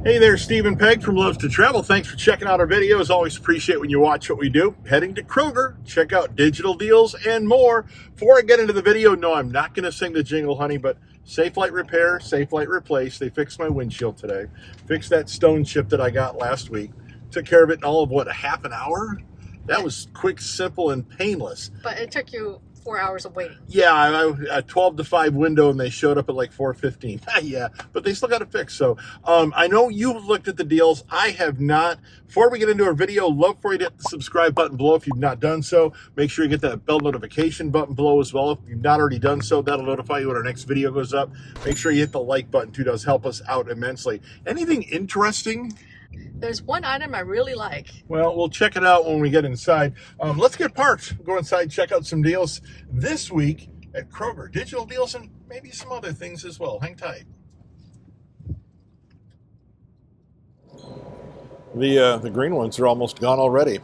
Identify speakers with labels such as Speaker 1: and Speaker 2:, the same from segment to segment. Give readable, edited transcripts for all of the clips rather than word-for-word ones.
Speaker 1: Hey there, Stephen Pegg from Loves to Travel. Thanks for checking out our videos. Always appreciate when you watch what we do. Heading to Kroger, check out digital deals and more. Before I get into the video, no, I'm not going to sing the jingle, honey, but Safe Light Repair, Safe Light Replace. They fixed my windshield today. Fixed that stone chip that I got last week. Took care of it in all of, what, a half an hour? That was quick, simple, and painless.
Speaker 2: But it took you 4 hours of waiting.
Speaker 1: Yeah, a 12 to 5 window, and they showed up at like 4:15. Yeah, but they still got it fixed. So I know you've looked at the deals. I have not. Before we get into our video, love for you to hit the subscribe button below if you've not done so. Make sure you get that bell notification button below as well. If you've not already done so, that'll notify you when our next video goes up. Make sure you hit the like button too. It does help us out immensely. Anything interesting?
Speaker 2: There's one item I really like.
Speaker 1: Well, we'll check it out when we get inside. Let's get parked. Go inside, check out some deals this week at Kroger. Digital deals and maybe some other things as well. Hang tight. The green ones are almost gone already.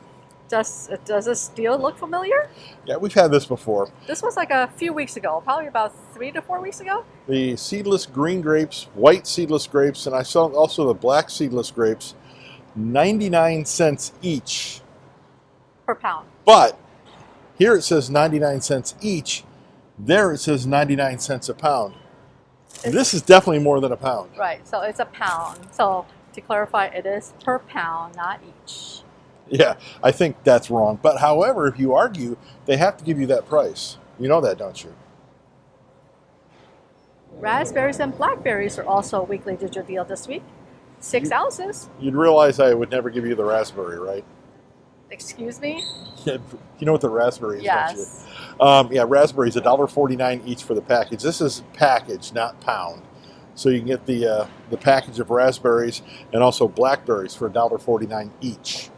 Speaker 2: Does this deal look familiar?
Speaker 1: Yeah, we've had this before.
Speaker 2: This was like a few weeks ago, probably about 3 to 4 weeks ago.
Speaker 1: The seedless green grapes, white seedless grapes, and I saw also the black seedless grapes, 99 cents each.
Speaker 2: Per pound.
Speaker 1: But here it says 99 cents each. There it says 99 cents a pound. This is definitely more than a pound.
Speaker 2: Right, so it's a pound. So to clarify, it is per pound, not each.
Speaker 1: Yeah, I think that's wrong. But however, if you argue, they have to give you that price. You know that, don't you?
Speaker 2: Raspberries and blackberries are also a weekly digital deal this week. 6 ounces.
Speaker 1: You'd realize I would never give you the raspberry, right?
Speaker 2: Excuse me?
Speaker 1: You know what the raspberry is,
Speaker 2: Yes.
Speaker 1: don't you? Yeah, raspberries, $1.49 each for the package. This is package, not pound. So you can get the package of raspberries and also blackberries for $1.49 each.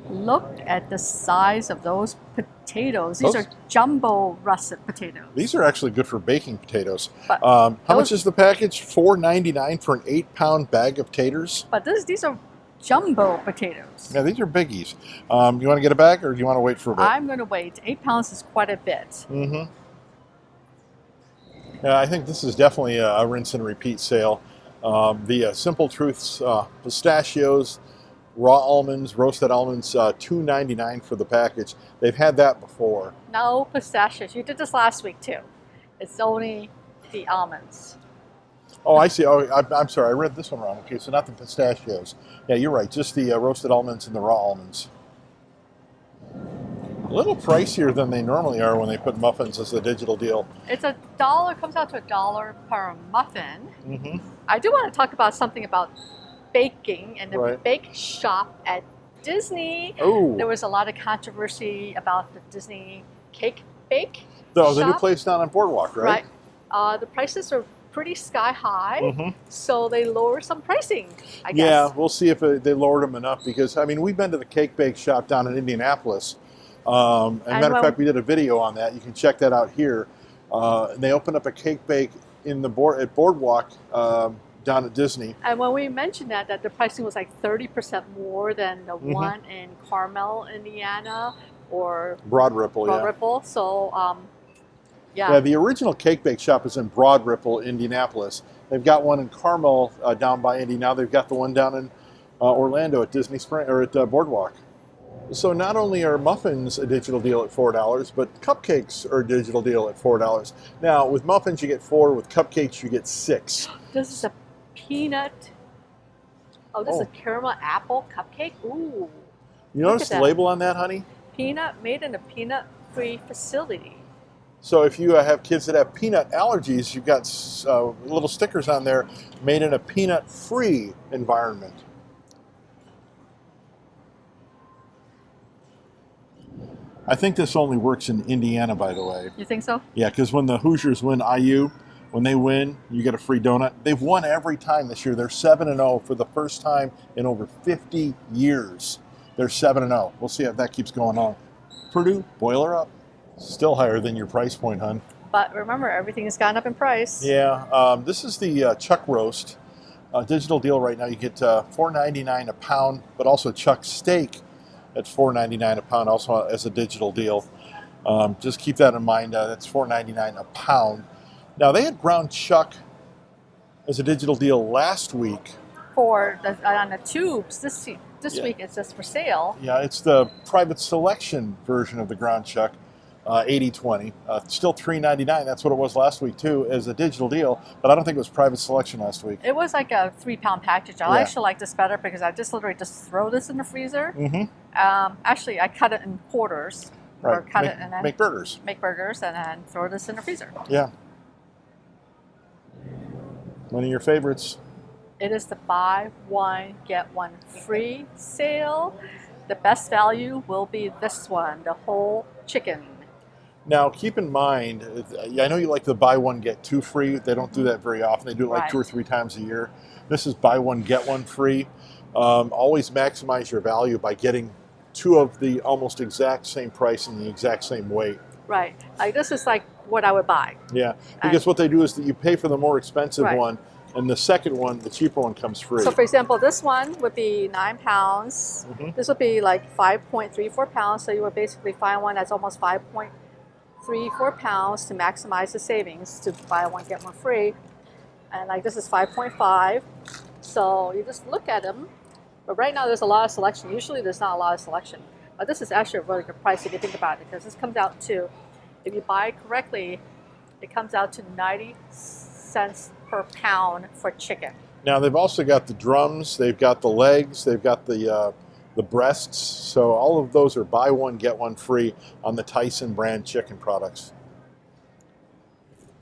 Speaker 2: Look at the size of those potatoes. These are jumbo russet potatoes.
Speaker 1: These are actually good for baking potatoes.
Speaker 2: But
Speaker 1: how much is the package? $4.99 for an 8-pound bag of taters?
Speaker 2: But these are jumbo potatoes.
Speaker 1: Yeah, these are biggies. You want to get a bag or do you want to wait for a bit?
Speaker 2: I'm going to wait. 8 pounds is quite a bit.
Speaker 1: Mm-hmm. Yeah, I think this is definitely a rinse and repeat sale. The Simple Truths pistachios, raw almonds, roasted almonds, $2.99 for the package. They've had that before.
Speaker 2: No pistachios. You did this last week too. It's only the almonds.
Speaker 1: Oh, I see. Oh, I'm sorry. I read this one wrong. Okay, so not the pistachios. Yeah, you're right. Just the roasted almonds and the raw almonds. A little pricier than they normally are when they put muffins as a digital deal.
Speaker 2: It's $1. Comes out to $1 per muffin.
Speaker 1: Mm-hmm.
Speaker 2: I do want to talk about something about baking and the
Speaker 1: Right.
Speaker 2: bake shop at Disney.
Speaker 1: Oh.
Speaker 2: There was a lot of controversy about the Disney cake bake
Speaker 1: No, the new
Speaker 2: shop.
Speaker 1: place down on Boardwalk, right?
Speaker 2: Right. The prices are pretty sky high,
Speaker 1: Mm-hmm.
Speaker 2: so they lower some pricing, I guess.
Speaker 1: Yeah, we'll see if they lowered them enough because, I mean, we've been to the cake bake shop down in Indianapolis. And matter of fact, we did a video on that. You can check that out here. They opened up a cake bake in the at Boardwalk down at Disney.
Speaker 2: And when we mentioned that the pricing was like 30% more than the one in Carmel, Indiana, or
Speaker 1: Broad Ripple,
Speaker 2: Broad
Speaker 1: yeah.
Speaker 2: Ripple. So,
Speaker 1: Yeah, the original cake bake shop is in Broad Ripple, Indianapolis. They've got one in Carmel down by Indy. Now they've got the one down in Orlando at Disney Spring or at Boardwalk. So not only are muffins a digital deal at $4, but cupcakes are a digital deal at $4. Now, with muffins you get 4, with cupcakes you get 6.
Speaker 2: This is a peanut. Oh, this is a caramel apple cupcake. Ooh.
Speaker 1: You notice the label on that, honey?
Speaker 2: Peanut, made in a peanut-free facility.
Speaker 1: So if you have kids that have peanut allergies, you've got little stickers on there, made in a peanut-free environment. I think this only works in Indiana, by the way.
Speaker 2: You think so?
Speaker 1: Yeah, because when the Hoosiers win IU, when they win, you get a free donut. They've won every time this year. They're 7-0 for the first time in over 50 years. They're 7-0. We'll see if that keeps going on. Purdue, boil her up. Still higher than your price point, hon.
Speaker 2: But remember, everything has gone up in price.
Speaker 1: Yeah, this is the chuck roast. Digital deal right now. You get $4.99 a pound, but also chuck steak at $4.99 a pound, also as a digital deal. Just keep that in mind. That's $4.99 a pound. Now, they had ground chuck as a digital deal last week.
Speaker 2: For on the tubes this week it's just for sale.
Speaker 1: Yeah, it's the private selection version of the ground chuck, 80/20. Still $3.99. That's what it was last week too, as a digital deal. But I don't think it was private selection last week.
Speaker 2: It was like a 3-pound package. I actually like this better because I just literally just throw this in the freezer. Actually, I cut it in quarters.
Speaker 1: Right.
Speaker 2: Or cut it and then
Speaker 1: make burgers.
Speaker 2: Make burgers and then throw this in the freezer.
Speaker 1: Yeah. One of your favorites.
Speaker 2: It is the buy one, get one free sale. The best value will be this one, the whole chicken.
Speaker 1: Now, keep in mind, I know you like the buy one, get two free. They don't do that very often. They do it like 2 or 3 times a year. This is buy one, get one free. Always maximize your value by getting 2 of the almost exact same price and the exact same weight.
Speaker 2: Right. Like this is like what I would buy.
Speaker 1: Yeah, because what they do is that you pay for the more expensive one, and the second one, the cheaper one, comes free.
Speaker 2: So for example, this one would be 9 pounds. This would be like 5.34 pounds. So you would basically find one that's almost 5.34 pounds to maximize the savings to buy one, get one free. And like this is 5.5. So you just look at them. But right now there's a lot of selection. Usually there's not a lot of selection. But this is actually a really good price if you think about it, because this comes out to, if you buy it correctly, it comes out to 90 cents per pound for chicken.
Speaker 1: Now they've also got the drums, they've got the legs, they've got the breasts. So all of those are buy one, get one free on the Tyson brand chicken products.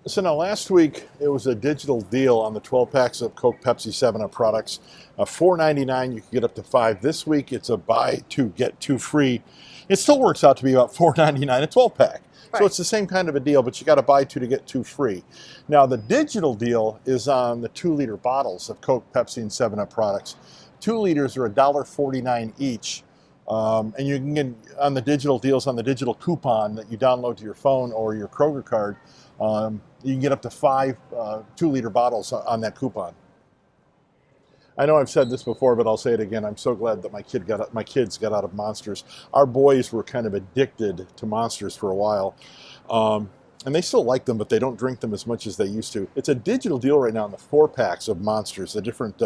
Speaker 1: So now last week it was a digital deal on the 12 packs of Coke, Pepsi, 7-Up products. $4.99, you can get up to 5. This week it's a buy 2, get 2 free. It still works out to be about $4.99 a 12 pack. So it's the same kind of a deal, but you got to buy 2 to get 2 free. Now the digital deal is on the 2-liter bottles of Coke, Pepsi, and 7-Up products. 2 liters are $1.49 each. And you can get on the digital deals on the digital coupon that you download to your phone or your Kroger card. You can get up to 5 2-liter bottles on that coupon. I know I've said this before, but I'll say it again. I'm so glad that my kids got out of Monsters. Our boys were kind of addicted to Monsters for a while. And they still like them, but they don't drink them as much as they used to. It's a digital deal right now in the 4-packs of Monsters, the different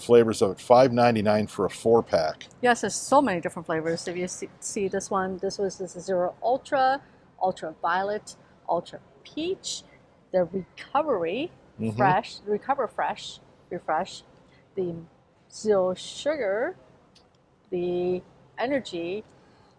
Speaker 1: flavors of it. $5.99 for a 4-pack.
Speaker 2: Yes, there's so many different flavors. If you see this one, this is Zero Ultra, Ultra Violet, Ultra Peach, the Recovery Fresh, Recover Fresh, Refresh, the Zero Sugar, the Energy.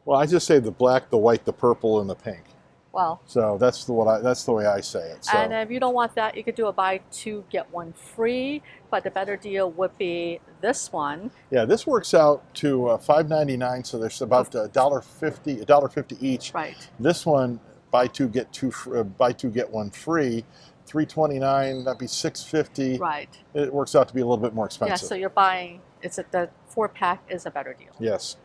Speaker 1: Well, I just say the black, the white, the purple, and the pink.
Speaker 2: Well,
Speaker 1: so that's the way I say it. So.
Speaker 2: And if you don't want that, you could do a buy 2 get 1 free. But the better deal would be this one.
Speaker 1: Yeah, this works out to $5.99. So there's about $1.50 each.
Speaker 2: Right.
Speaker 1: This one, buy 2 get 1 free. $3.29. That'd be $6.50.
Speaker 2: Right.
Speaker 1: It works out to be a little bit more expensive.
Speaker 2: Yeah. So you're buying. The 4-pack is a better deal.
Speaker 1: Yes.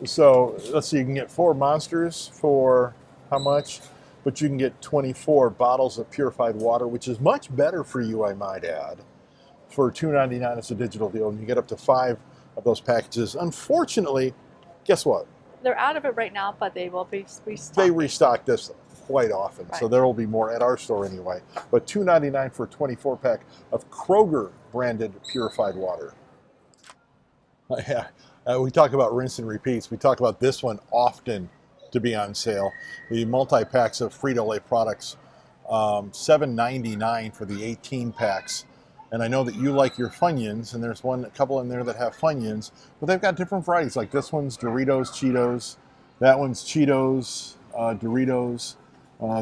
Speaker 1: So let's see, you can get 4 Monsters for how much? But you can get 24 bottles of purified water, which is much better for you, I might add, for $2.99 as a digital deal. And you get up to 5 of those packages. Unfortunately, guess what?
Speaker 2: They're out of it right now, but they will be restocked.
Speaker 1: They restock this quite often, so there will be more at our store anyway. But $2.99 for a 24-pack of Kroger branded purified water. Yeah. We talk about rinse and repeats. We talk about this one often to be on sale. The multi-packs of Frito-Lay products, $7.99 for the 18 packs. And I know that you like your Funyuns, and there's a couple in there that have Funyuns, but they've got different varieties. Like this one's Doritos, Cheetos. That one's Cheetos, Doritos.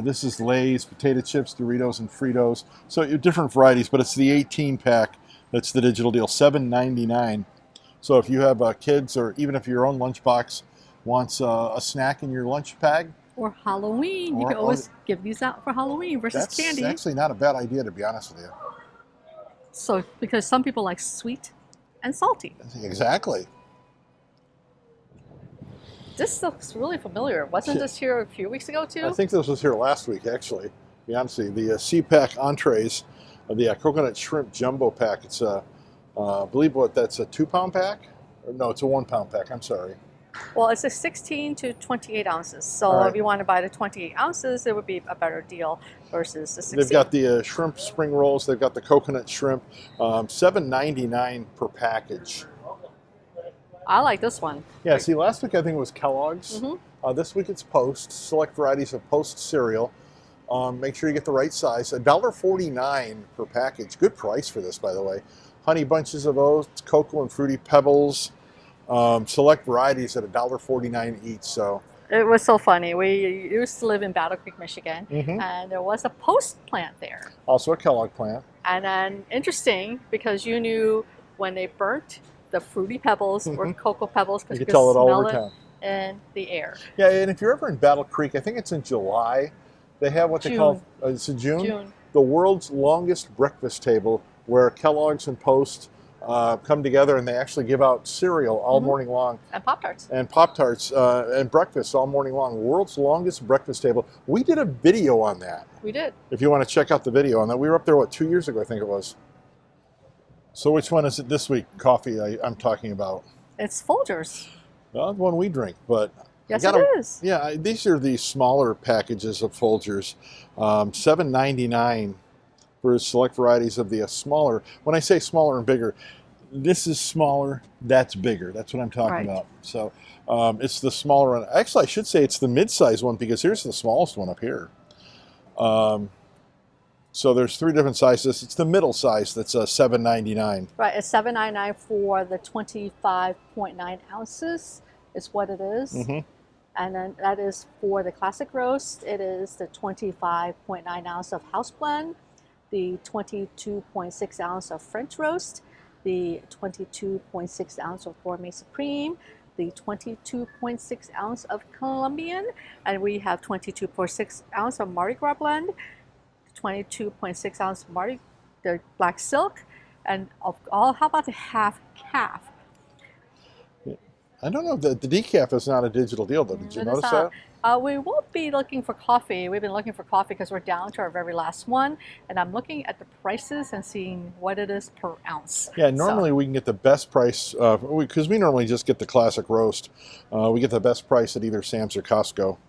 Speaker 1: This is Lay's, potato chips, Doritos, and Fritos. So different varieties, but it's the 18 pack that's the digital deal, $7.99. So if you have kids, or even if your own lunchbox wants a snack in your lunch bag.
Speaker 2: Or Halloween. You can always give these out for Halloween versus candy.
Speaker 1: That's actually not a bad idea, to be honest with you.
Speaker 2: So, because some people like sweet and salty.
Speaker 1: Exactly.
Speaker 2: This looks really familiar. Wasn't this here a few weeks ago, too?
Speaker 1: I think this was here last week, actually. To be honest with you. The C-Pack entrees, the coconut shrimp jumbo pack. It's I believe that's a 2-pound pack? Or no, it's a 1-pound pack. I'm sorry.
Speaker 2: Well, it's a 16 to 28 ounces. So
Speaker 1: All right.
Speaker 2: if you want to buy the 28 ounces, it would be a better deal versus the 16.
Speaker 1: They've got the shrimp spring rolls. They've got the coconut shrimp. $7.99 per package.
Speaker 2: I like this one.
Speaker 1: Yeah, see, last week I think it was Kellogg's. This week it's Post. Select varieties of Post cereal. Make sure you get the right size. $1.49 per package. Good price for this, by the way. Honey bunches of oats, cocoa and fruity pebbles. Select varieties at $1.49 each. So
Speaker 2: It was so funny. We used to live in Battle Creek, Michigan, and there was a Post plant there.
Speaker 1: also a Kellogg plant.
Speaker 2: And then interesting because you knew when they burnt the fruity pebbles or cocoa pebbles because
Speaker 1: You
Speaker 2: you
Speaker 1: could
Speaker 2: could
Speaker 1: tell it all
Speaker 2: smell
Speaker 1: over
Speaker 2: it
Speaker 1: town.
Speaker 2: in the air.
Speaker 1: Yeah, and if you're ever in Battle Creek, I think it's in July. They have what they call it's in June. The world's longest breakfast table, where Kellogg's and Post come together and they actually give out cereal all morning long.
Speaker 2: And Pop-Tarts.
Speaker 1: And Pop-Tarts and breakfast all morning long. World's longest breakfast table. We did a video on that.
Speaker 2: We did.
Speaker 1: If you want to check out the video on that. We were up there, 2 years ago, I think it was. So which one is it this week, coffee I'm talking about?
Speaker 2: It's Folgers.
Speaker 1: Well, the one we drink, but...
Speaker 2: Yes, it is.
Speaker 1: Yeah, these are the smaller packages of Folgers. $7.99 for select varieties of the smaller. When I say smaller and bigger, this is smaller, that's bigger. That's what I'm talking about. So it's the smaller one. Actually, I should say it's the mid-size one because here's the smallest one up here. So there's 3 different sizes. It's the middle size that's $7.99.
Speaker 2: Right, it's $7.99 for the 25.9 ounces is what it is. And then that is for the classic roast. It is the 25.9 ounce of house blend, the 22.6 ounce of French roast, the 22.6 ounce of Gourmet Supreme, the 22.6 ounce of Colombian, and we have 22.6 ounce of Mardi Gras blend, 22.6 ounce the black silk, and how about the half calf?
Speaker 1: I don't know, the decaf is not a digital deal though. Did you notice that?
Speaker 2: We won't be looking for coffee. We've been looking for coffee because we're down to our very last one. And I'm looking at the prices and seeing what it is per ounce.
Speaker 1: Yeah, normally we can get the best price, because we normally just get the classic roast. We get the best price at either Sam's or Costco.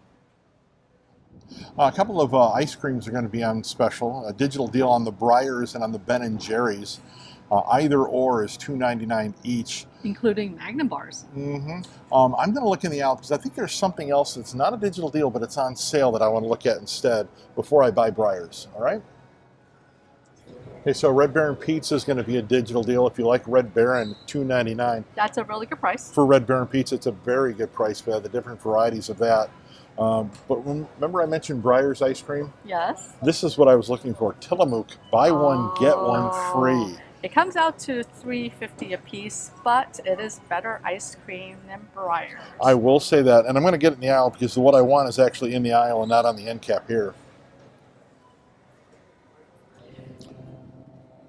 Speaker 1: A couple of ice creams are going to be on special. A digital deal on the Breyers and on the Ben & Jerry's. Either or is $2.99 each.
Speaker 2: Including Magnum bars.
Speaker 1: I'm going to look in the aisle because I think there's something else that's not a digital deal, but it's on sale that I want to look at instead before I buy Breyers. All right? Okay, so Red Baron Pizza is going to be a digital deal. If you like Red Baron, $2.99.
Speaker 2: That's a really good price.
Speaker 1: For Red Baron Pizza, it's a very good price for the different varieties of that. But remember I mentioned Breyers ice cream?
Speaker 2: Yes.
Speaker 1: This is what I was looking for. Tillamook, buy one, get one free.
Speaker 2: It comes out to $3.50 a piece, but it is better ice cream than Breyers.
Speaker 1: I will say that, and I'm going to get it in the aisle because what I want is actually in the aisle and not on the end cap here.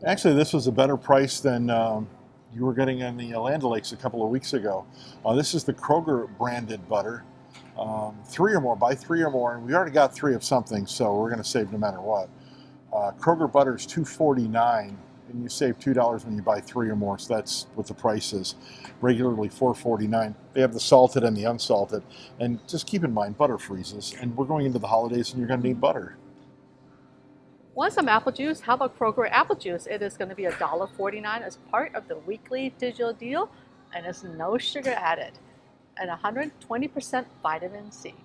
Speaker 1: Actually, this was a better price than you were getting in the Land O'Lakes a couple of weeks ago. This is the Kroger branded butter. 3 or more, buy 3 or more, and we already got 3 of something, so we're going to save no matter what. Kroger butter is $2.49. And you save $2 when you buy 3 or more, so that's what the price is. Regularly $4.49. They have the salted and the unsalted. And just keep in mind, butter freezes. And we're going into the holidays and you're going to need butter.
Speaker 2: Want some apple juice? How about Kroger apple juice? It is going to be $1.49 as part of the weekly digital deal, and it's no sugar added. And 120% vitamin C.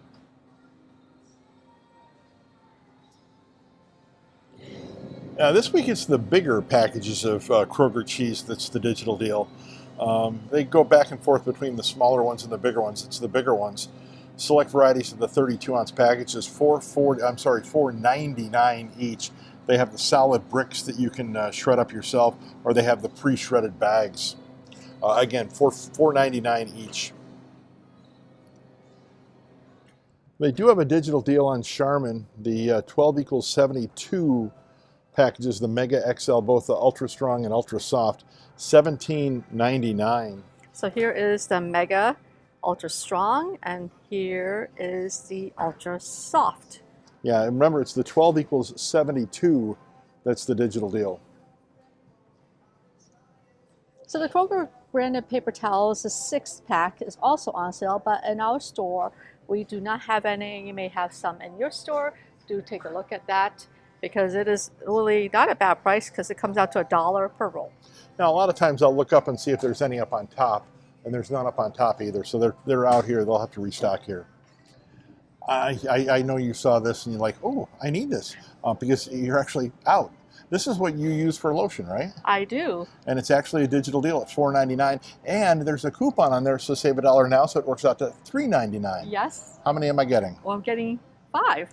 Speaker 1: This week it's the bigger packages of Kroger cheese that's the digital deal. They go back and forth between the smaller ones and the bigger ones. It's the bigger ones. Select varieties of the 32-ounce packages, $4.99 each. They have the solid bricks that you can shred up yourself, or they have the pre-shredded bags. Again, $4.99 each. They do have a digital deal on Charmin. The 12 equals 72 packages, the Mega XL, both the Ultra Strong and Ultra Soft, $17.99.
Speaker 2: So here is the Mega Ultra Strong, and here is the Ultra Soft.
Speaker 1: Yeah, remember it's the 12 equals 72. That's the digital deal.
Speaker 2: So the Kroger branded paper towels, the 6-pack is also on sale, but in our store, we do not have any. You may have some in your store. Do take a look at that because it is really not a bad price because it comes out to $1 per roll.
Speaker 1: Now, a lot of times I'll look up and see if there's any up on top, and there's none up on top either. So they're out here. They'll have to restock here. I know you saw this and you're like, oh, I need this because you're actually out. This is what you use for lotion, right?
Speaker 2: I do.
Speaker 1: And it's actually a digital deal. It's $4.99, and there's a coupon on there, so save $1 now, so it works out to $3.99.
Speaker 2: Yes.
Speaker 1: How many am I getting?
Speaker 2: Well, I'm getting 5.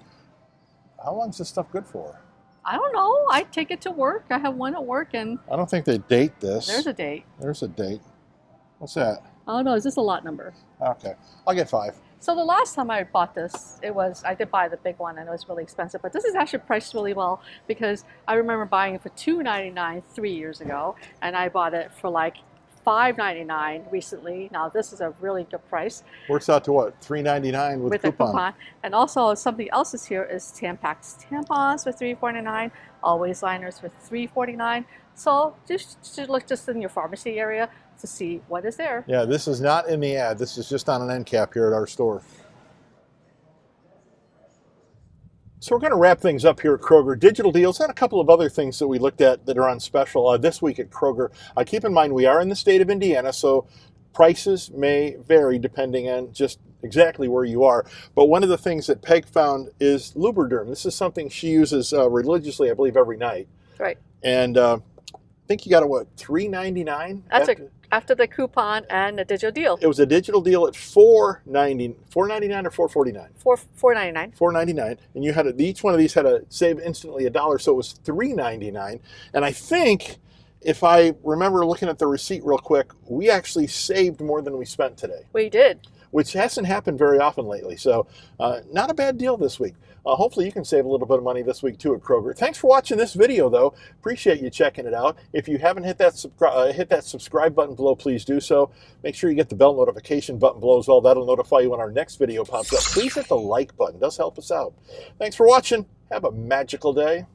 Speaker 1: How long is this stuff good for?
Speaker 2: I don't know. I take it to work. I have one at work, and
Speaker 1: I don't think they date this.
Speaker 2: there's a date.
Speaker 1: There's a date. What's that?
Speaker 2: Oh no, is this a lot number?
Speaker 1: Okay, I'll get 5.
Speaker 2: So the last time I bought this, I did buy the big one and it was really expensive, but this is actually priced really well because I remember buying it for $2.99 3 years ago, and I bought it for like $5.99 recently. Now this is a really good price.
Speaker 1: Works out to what? $3.99 with
Speaker 2: a coupon. And also something else is here is Tampax tampons for $3.49, Always liners for $3.49. So just look just in your pharmacy area to see what is there.
Speaker 1: Yeah, this is not in the ad. This is just on an end cap here at our store. So we're going to wrap things up here at Kroger. Digital deals and a couple of other things that we looked at that are on special this week at Kroger. Keep in mind, we are in the state of Indiana, so prices may vary depending on just exactly where you are. But one of the things that Peg found is Lubriderm. This is something she uses religiously, I believe, every night.
Speaker 2: Right.
Speaker 1: And I think you got it, what, $3.99?
Speaker 2: That's after the coupon and the digital deal.
Speaker 1: It was a digital deal at $4.99 or $4.49?
Speaker 2: $4.99.
Speaker 1: $4.99, and you had each one of these had to save instantly $1, so it was $3.99. And I think, if I remember looking at the receipt real quick, we actually saved more than we spent today.
Speaker 2: We did.
Speaker 1: Which hasn't happened very often lately. So not a bad deal this week. Hopefully you can save a little bit of money this week too at Kroger. Thanks for watching this video though. Appreciate you checking it out. If you haven't hit that subscribe button below, please do so. Make sure you get the bell notification button below as well. That'll notify you when our next video pops up. Please hit the like button. It does help us out. Thanks for watching. Have a magical day.